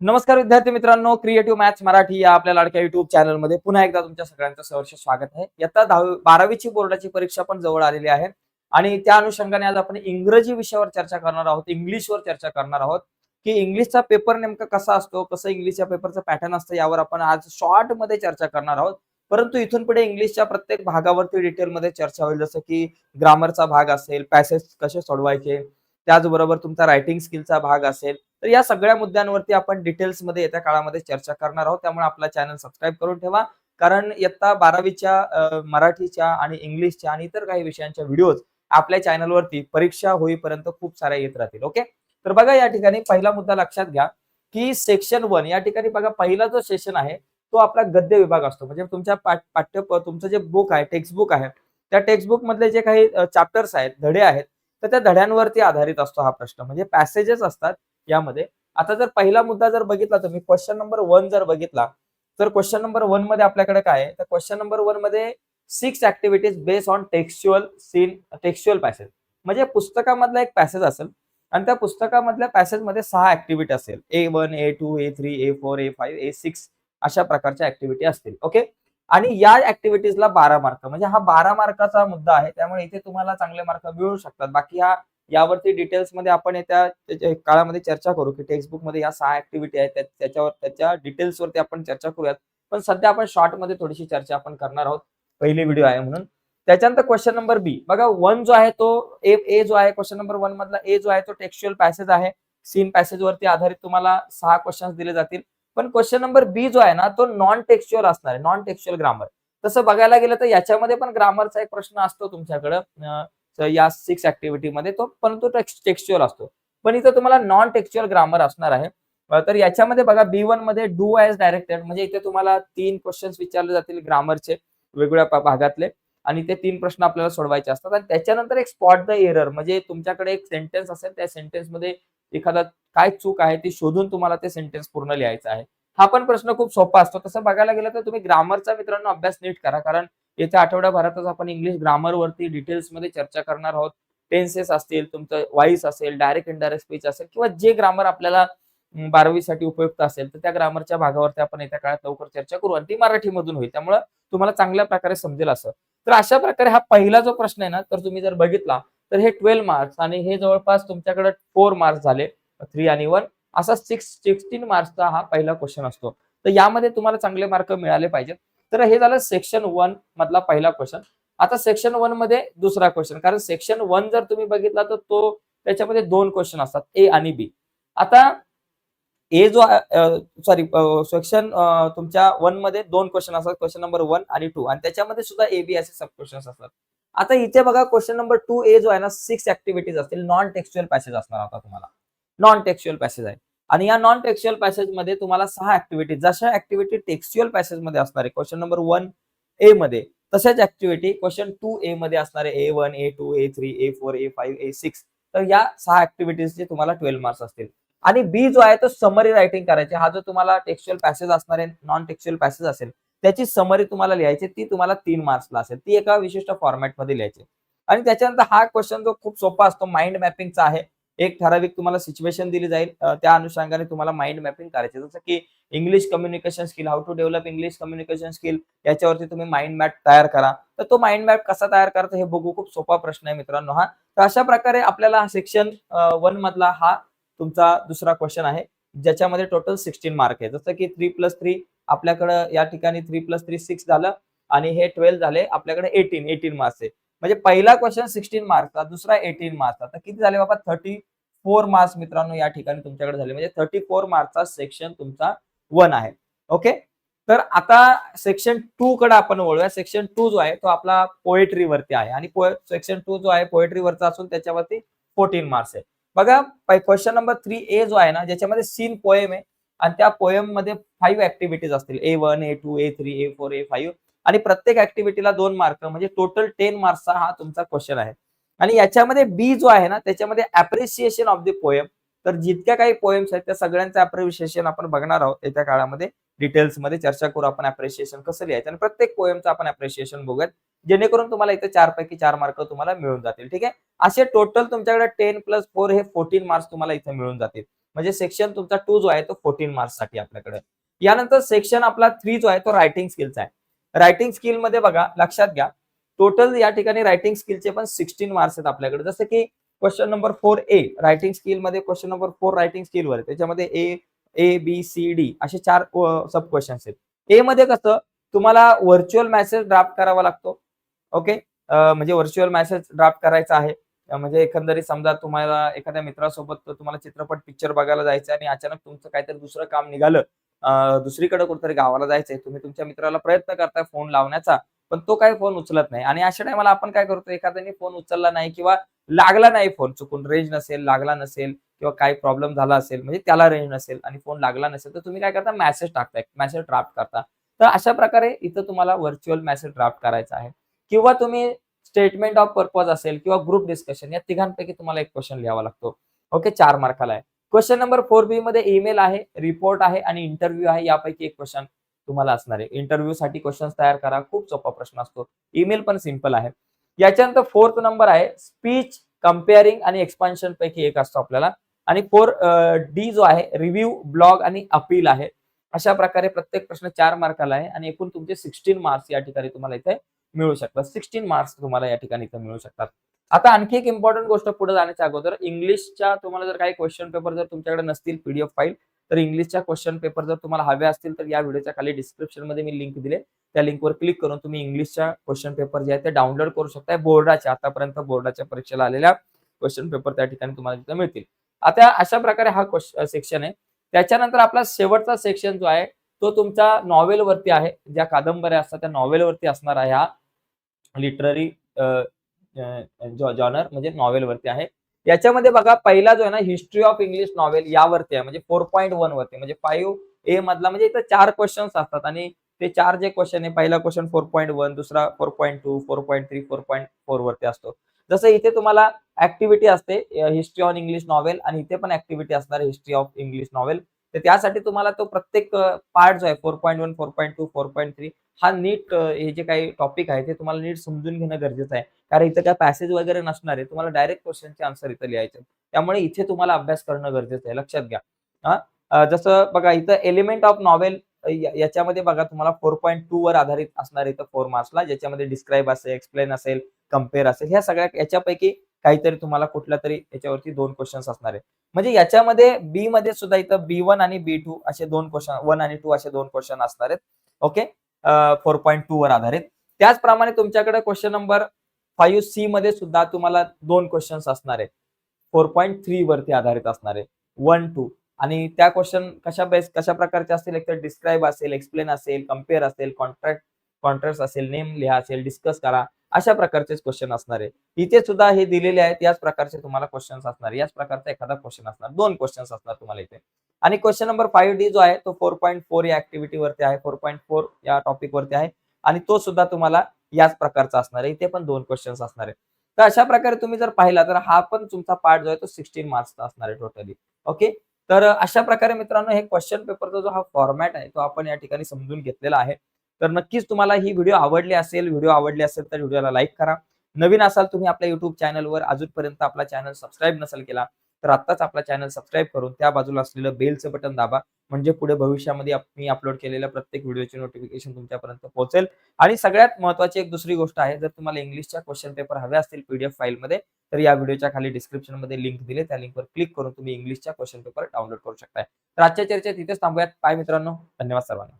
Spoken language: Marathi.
नमस्कार विद्यार्थी मित्रांनो, क्रिएटिव्ह मॅथ्स मराठी या आपल्या लाडक्या युट्यूब चॅनलमध्ये पुन्हा एकदा तुमच्या सगळ्यांचं सहर्ष स्वागत आहे. इयत्ता 12वीची बोर्डाची परीक्षा पण जवळ आलेली आहे आणि त्या अनुषंगाने आज आपण इंग्रजी विषयावर चर्चा करणार आहोत, इंग्लिशवर चर्चा करणार आहोत, की इंग्लिशचा पेपर नेमका कसा असतो, कसं इंग्लिशच्या पेपरचं पॅटर्न असतं यावर आपण आज शॉर्टमध्ये चर्चा करणार आहोत. परंतु इथून पुढे इंग्लिशच्या प्रत्येक भागावरती डिटेलमध्ये चर्चा होईल, जसं की ग्रामरचा भाग असेल, पॅसेज कसे सोडवायचे, त्याचबरोबर तुमचा रायटिंग स्किलचा भाग असेल. तर या सगळ्या मुद्द्यांवरती आपण डिटेल्समध्ये येत्या काळामध्ये चर्चा करणार आहोत. त्यामुळे आपला चॅनल सबस्क्राईब करून ठेवा. कारण इयत्ता 12वीच्या मराठीच्या आणि इंग्लिशच्या आणि इतर काही विषयांच्या व्हिडिओज आपल्या चॅनलवरती परीक्षा होईपर्यंत खूप साऱ्या येत राहतील. ओके. तर बघा या ठिकाणी पहिला मुद्दा लक्षात घ्या, की सेक्शन 1 या ठिकाणी बघा पहिला जो सेशन आहे तो आपला गद्य विभाग असतो. म्हणजे तुमच्या तुमचं जे बुक आहे, टेक्स्ट बुक आहे, त्या टेक्स्ट बुक मधले जे काही चॅप्टर्स आहेत, धडे आहेत, तर त्या धड्यांवरती आधारित असतो हा प्रश्न. म्हणजे पॅसेजेस असतात यामध्ये. आता जर पहिला मुद्दा जर बघितला तुम्ही क्वेश्चन नंबर 1 जर बघितला, तर क्वेश्चन नंबर 1 मध्ये आपल्याकडे काय आहे? तर क्वेश्चन नंबर 1 मध्ये 6 activities based on textual passage. म्हणजे पुस्तकामधला एक पॅसेज असेल आणि त्या पुस्तकामधल्या पॅसेजमध्ये 6 ऍक्टिव्हिटी असेल. A1, A2, A3, A4, A5, A6 अशा प्रकारच्या ऍक्टिव्हिटी असतील. ओके. आणि या ऍक्टिव्हिटीजला 12 मार्क. म्हणजे हा 12 मार्काचा मुद्दा आहे. त्यामुळे इथे तुम्हाला चांगले मार्क मिळू शकतात. बाकी यावरती डिटेल्समध्ये आपण त्याच्या काळामध्ये चर्चा करू, की टेक्स्ट मध्ये या 6 ऍक्टिव्हिटी आहेत त्याच्यावर त्याच्या डिटेल्सवरती आपण चर्चा करूयात. पण सध्या आपण शॉर्टमध्ये थोडीशी चर्चा आपण करणार आहोत. पहिली व्हिडिओ आहे म्हणून. त्याच्यानंतर क्वेश्चन नंबर बी बघा. 1 जो आहे तो ए जो आहे क्वेश्चन नंबर 1 मधला ए जो आहे तो टेक्स्च्युअल पॅसेज आहे. सीन पॅसेज वरती आधारित तुम्हाला 6 क्वेश्चन्स दिले जातील. पण क्वेश्चन नंबर बी जो आहे ना तो नॉन टेक्स्च्युअल असणार आहे, नॉन टेक्स्च्युअल ग्रामर. तसं बघायला गेलं तर याच्यामध्ये पण ग्रामरचा एक प्रश्न असतो तुमच्याकडं या 6 ऍक्टिव्हिटी मध्ये तो, परंतु टेक्स्च्युअल असतो. पण इथं तुम्हाला नॉन टेक्स्च्युअल ग्रामर असणार आहे. तर याच्यामध्ये बघा B1 मध्ये डू ॲज डायरेक्टेड. म्हणजे इथे तुम्हाला 3 क्वेश्चन्स विचारले जातील ग्रामरचे वेगवेगळ्या भागातले आणि ते 3 प्रश्न आपल्याला सोडवायचे असतात. आणि त्याच्यानंतर एक स्पॉट द एरर, म्हणजे तुमच्याकडे एक सेंटेन्स असेल, त्या सेंटेन्स मध्ये एखादा काय चूक आहे ती शोधून तुम्हाला ते सेंटेन्स पूर्ण लिहायचं आहे. हा पण प्रश्न खूप सोपा असतो. तसं बघायला गेलं तर तुम्ही ग्रामरचा मित्रांनो अभ्यास नीट करा, कारण येत्या आठवड्याभरातच आपण इंग्लिश ग्रामरवरती डिटेल्समध्ये चर्चा करणार आहोत. टेन्सेस असतील, तुमचं व्हॉइस असेल, डायरेक्ट इनडायरेक्ट स्पीच असेल किंवा जे ग्रामर आपल्याला 12वी साठी उपयुक्त असेल, तर त्या ग्रामरच्या भागावरती आपण येत्या काळात लवकर चर्चा करू आणि ती मराठीमधून होईल. त्यामुळे तुम्हाला चांगल्या प्रकारे समजेल असं. तर अशा प्रकारे हा पहिला जो प्रश्न आहे ना, तर तुम्ही जर बघितला तर हे 12 मार्क्स आणि हे जवळपास तुमच्याकडे 4 मार्क्स झाले, 3 आणि 1 असा 16 मार्क्सचा हा पहिला क्वेश्चन असतो. तर यामध्ये तुम्हाला चांगले मार्क मिळाले पाहिजेत. तर हे झालं सेक्शन 1 मधला पहिला क्वेश्चन. आता सेक्शन 1 मध्ये दुसरा क्वेश्चन, कारण सेक्शन 1 जर तुम्ही बघितला तर तो त्याच्यामध्ये 2 क्वेश्चन असतात, ए आणि बी. आता ए जो सॉरी सेक्शन तुमच्या 1 मध्ये 2 क्वेश्चन असतात, क्वेश्चन नंबर 1 आणि 2, आणि त्याच्यामध्ये सुद्धा ए बी असे सब क्वेश्चन्स असतात. आता इथे बघा क्वेश्चन नंबर 2 ए जो आहे ना 6 ऍक्टिव्हिटीज असतील, नॉन टेक्स्च्युअल पॅसेज असणार आता तुम्हाला. नॉन टेक्स्च्युअल पॅसेज आहे आणि या नॉन टेक्स्च्युअल पॅसेज मध्ये तुम्हाला 6 ऍक्टिव्हिटी, जशा ऍक्टिव्हिटी टेक्स्च्युअल पॅसेज मध्ये असणार आहे क्वेश्चन नंबर 1 ए मध्ये, तशाच ऍक्टिव्हिटी क्वेश्चन 2 ए मध्ये असणार आहे. A1, A2, A3, A4, A5, A6. तर या 6 ऍक्टिव्हिटीजचे तुम्हाला 12 मार्क्स असतील. आणि बी जो आहे तो समरी रायटिंग करायची. हा जो तुम्हाला टेक्स्च्युअल पॅसेज असणार आहे, नॉन टेक्स्च्युअल पॅसेज असेल, त्याची समरी तुम्हाला लिहायची, ती तुम्हाला 3 मार्क्सला असेल. ती एका विशिष्ट फॉर्मॅटमध्ये लिहायची. आणि त्याच्यानंतर हा क्वेश्चन जो खूप सोपा असतो, माइंड मॅपिंगचा आहे. एक ठराविक तुम्हाला सिच्युएशन दिली जाईल, त्या अनुषंगाने तुम्हाला माइंड मॅपिंग करायचे. जसं की English communication skill, how to develop English communication skill, याच्यावरती तुम्ही माइंड मॅप तयार करा. तर तो माइंड मॅप कसा तयार करायचा हे बघू. खूप सोपा प्रश्न आहे मित्रांनो हा. तर अशा प्रकारे आपल्याला सेक्शन 1 मधला हा तुमचा दुसरा क्वेश्चन आहे, ज्याच्यामध्ये टोटल 16 मार्क आहे. जसं की 3+3 आपल्याकडे या ठिकाणी 3+3 6 झालं आणि हे 12 झाले, आपल्याकडे 18 मार्क्स आहे. म्हणजे पहिला क्वेश्चन 16 मार्क्सचा, दुसरा 18 मार्क्सचा. तर किती झाले बाबा? 34 मार्क्स मित्रांनो या ठिकाणी तुमच्याकडे झाले. म्हणजे 34 मार्क्सचा सेक्शन तुमचा 1 आहे. ओके. तर आता सेक्शन 2 कडे आपण वळूया. सेक्शन 2 जो आहे तो आपला पोएट्री वरती आहे आणि सेक्शन 2 जो आहे पोएट्री वरचा असून त्याच्यावरती 14 मार्क्स आहे. बघा क्वेश्चन नंबर 3 ए जो आहे ना, ज्याच्यामध्ये सीन पोएम आहे आणि त्या पोएम मध्ये 5 ऍक्टिव्हिटीज असतील, A1, A2, A3, A4, A5, आणि प्रत्येक ऍक्टिव्हिटीला 2 मार्क, म्हणजे टोटल 10 मार्क्सचा हा तुमचा क्वेश्चन आहे. आणि याच्यामध्ये बी जो आहे ना, त्याच्यामध्ये अप्रिसिएशन ऑफ द पोएम. तर जितक्या काही पोएम्स आहेत त्या सगळ्यांचं अप्रिसिएशन आपण बघणार आहोत येत्या काळामध्ये. डिटेल्समध्ये चर्चा करू आपण अप्रिसिएशन कसं लिहायचं आणि प्रत्येक पोएमचं आपण अप्रिसिएशन बघूयात, जेणेकरून तुम्हाला इथे 4 पैकी 4 मार्क तुम्हाला मिळून जातील. ठीक आहे. असे टोटल तुमच्याकडे 10+4 हे 14 मार्क्स तुम्हाला इथे मिळून जातील. म्हणजे सेक्शन तुमचा 2 जो आहे तो 14 मार्क्स साठी आपल्याकडे. यानंतर सेक्शन आपला 3 जो आहे तो रायटिंग स्किलचा आहे. रायटिंग स्किल मध्ये बघा लक्षात घ्या, टोटल या ठिकाणी रायटिंग स्किलचे पण 16 मार्क्स आहेत आपल्याकडे. जसं की question number 4A writing skill मध्ये क्वेश्चन नंबर 4 रायटिंग स्किलवर त्याच्यामध्ये A, B, C, D असे 4 सब क्वेश्चन्स आहेत. ए मध्ये कसं तुम्हाला व्हर्च्युअल मेसेज ड्राफ्ट करावा लागतो. ओके. म्हणजे व्हर्च्युअल मेसेज ड्राफ्ट करायचा आहे. म्हणजे एकंदरीत समजा तुम्हाला एखाद्या मित्रासोबत तुम्हाला चित्रपट पिक्चर बघायला जायचं आणि अचानक तुमचं काहीतरी दुसरं काम निघालं. दुसरीकडे कुठेतरी गावाला जायचंय. तुम्ही तुमच्या मित्राला प्रयत्न करताय फोन लावण्याचा, पण तो काही फोन उचलत नाही आणि अशा टाईमाला आपण काय करतो, एखाद्याने फोन उचलला नाही किंवा लागला नाही फोन, चुकून रेंज नसेल, लागला नसेल किंवा काही प्रॉब्लेम झाला असेल, म्हणजे त्याला रेंज नसेल आणि फोन लागला नसेल, तर तुम्ही काय करता मेसेज टाकताय, मेसेज ड्राफ्ट करता. तर अशा प्रकारे इथं तुम्हाला व्हर्च्युअल मेसेज ड्राफ्ट करायचा आहे किंवा तुम्ही स्टेटमेंट ऑफ पर्पज असेल किंवा ग्रुप डिस्कशन या तिघांपैकी तुम्हाला एक क्वेश्चन लिहावा लागतो. ओके, 4 मार्काला आहे. क्वेश्चन नंबर 4B मध्ये ईमेल आहे, रिपोर्ट आहे आणि इंटरव्ह्यू आहे. यापैकी एक क्वेश्चन तुम्हाला असणार आहे. इंटरव्ह्यूसाठी क्वेश्चन्स तयार करा. खूप सोपा प्रश्न असतो. ईमेल पण सिंपल आहे. याच्यानंतर 4th नंबर आहे स्पीच, कंपेअरिंग आणि एक्सपान्शन पैकी एक असतो आपल्याला आणि 4D जो आहे रिव्ह्यू, ब्लॉग आणि अपील आहे. अशा प्रकारे प्रत्येक प्रश्न 4 मार्काला आहे आणि एकूण तुमचे 16 मार्क्स या ठिकाणी तुम्हाला इथे मिळू शकतात. 16 मार्क्स तुम्हाला या ठिकाणी इथे मिळू शकतात. आता आणखी एक इम्पॉर्टंट गोष्ट पुढे जाण्याच्या अगोदर इंग्लिशच्या तुम्हाला जर काही क्वेश्चन पेपर जर तुमच्याकडे नसतील पीडीएफ फाईल, तर इंग्लिशच्या क्वेश्चन पेपर जर तुम्हाला हवे असतील तर या व्हिडिओच्या खाली डिस्क्रिप्शनमध्ये मी लिंक दिले. त्या लिंकवर क्लिक करून तुम्ही इंग्लिशच्या क्वेश्चन पेपर जे आहेत ते डाउनलोड करू शकता. बोर्डाच्या आतापर्यंत बोर्डाच्या परीक्षेला आलेल्या क्वेश्चन पेपर त्या ठिकाणी तुम्हाला तिथे मिळतील. आता अशा प्रकारे हा सेक्शन आहे. त्याच्यानंतर आपला शेवटचा सेक्शन जो आहे तो तुमचा नॉव्हेलवरती आहे. ज्या कादंबऱ्या असतात त्या नॉव्हेलवरती असणार आहे हा लिटररी जॉनर म्हणजे नॉव्हेलवरती आहे. याच्यामध्ये बघा पहिला जो आहे ना हिस्ट्री ऑफ इंग्लिश नॉव्हेल यावरती आहे म्हणजे 4.1 वरती म्हणजे 5A मधला म्हणजे इथं 4 क्वेश्चन्स असतात आणि ते 4 जे क्वेश्चन आहे पहिला क्वेश्चन 4.1 दुसरा 4.2 4.3 4.4 वरती असतो. जसं इथे तुम्हाला ऍक्टिव्हिटी असते हिस्ट्री ऑन इंग्लिश नॉव्हेल आणि इथे पण ऍक्टिव्हिटी असणार हिस्ट्री ऑफ इंग्लिश नॉव्हेल. तर त्यासाठी तुम्हाला तो प्रत्येक पार्ट जो आहे 4.1 4.2 4.3 हा नीट हे जे काही टॉपिक आहे ते तुम्हाला नीट समजून घेणं गरजेचं आहे. कारण इथं काय पॅसेज वगैरे नसणार आहे. तुम्हाला डायरेक्ट क्वेश्चनचे आन्सर इथं लिहायचे. त्यामुळे इथे तुम्हाला अभ्यास करणं गरजेचं आहे. लक्षात घ्या. हां. जसं बघा इथं एलिमेंट ऑफ नॉव्हेल याच्यामध्ये बघा तुम्हाला 4.2 वर आधारित असणार आहे इथं 4 मार्क्सला ज्याच्यामध्ये डिस्क्राईब असेल, एक्सप्लेन असेल, कंपेअर असेल. ह्या सगळ्या याच्यापैकी काहीतरी तुम्हाला कुठल्यातरी याच्यावरती 2 क्वेश्चन्स असणार आहे. म्हणजे याच्यामध्ये बी मध्ये सुद्धा इथं B1 आणि B2 असे 2 क्वेश्चन 1 आणि 2 असे 2 क्वेश्चन असणार आहेत. ओके. 4.2 वर आधारित. त्याचप्रमाणे तुमच्याकडे क्वेश्चन नंबर 5C मध्ये सुद्धा तुम्हाला 2 क्वेश्चन्स असणार आहेत. 4.3 वरती आधारित असणार आहे. 1, 2 आणि त्या क्वेश्चन कशा प्रकारचे असतील एकतर डिस्क्राईब असेल, एक्सप्लेन असेल, कंपेअर असेल, कॉन्ट्रास्ट असेल, नेम लिहा असेल, डिस्कस करा. अशा प्रकारचेच क्वेश्चन असणार आहे. इथे सुद्धा हे दिलेले आहेत याच प्रकारचे तुम्हाला क्वेश्चन्स असणार. याच प्रकारचा एखादा क्वेश्चन असणार. 2 क्वेश्चन्स असणार तुम्हाला इथे. आणि क्वेश्चन नंबर 5D जो आहे तो 4.4 या ऍक्टिव्हिटी वरती आहे. 4.4 या टॉपिक वरती आहे आणि तो सुद्धा तुम्हाला याच प्रकारचा असणार आहे. इथे पण 2 क्वेश्चन्स असणार आहेत. तर अशा प्रकारे तुम्ही जर पाहिला तर हा पण तुमचा पार्ट जो आहे तो 16 मार्क्सचा असणार आहे टोटली. ओके. तर अशा प्रकारे मित्रांनो हे क्वेश्चन पेपरचा जो हा फॉर्मॅट आहे तो आपण या ठिकाणी समजून घेतलेला आहे. तर नक्कीच तुम्हाला ही व्हिडिओ आवडली असेल तर व्हिडिओला लाईक करा. नवीन असाल तुम्ही आपल्या YouTube चॅनलवर अजूनपर्यंत आपला चॅनल सबस्क्राईब नसेल केला तर आत्ताच आपला चॅनल सबस्क्राईब करून त्या बाजूला असलेलं बेलचं बटन दाबा. म्हणजे पुढे भविष्यामध्ये मी अपलोड केलेल्या प्रत्येक व्हिडिओची नोटिफिकेशन तुमच्यापर्यंत पोहोचेल. आणि सगळ्यात महत्त्वाची एक दुसरी गोष्ट आहे जर तुम्हाला इंग्लिशच्या क्वेश्चन पेपर हवे असतील पीडीएफ फाईलमध्ये तर या व्हिडिओच्या खाली डिस्क्रिप्शनमध्ये लिंक दिले त्या लिंकवर क्लिक करून तुम्ही इंग्लिशच्या क्वेश्चन पेपर डाउनलोड करू शकता. तर आजच्या चर्चेत इथेच थांबूयात. बाय मित्रांनो. धन्यवाद सर्वांना.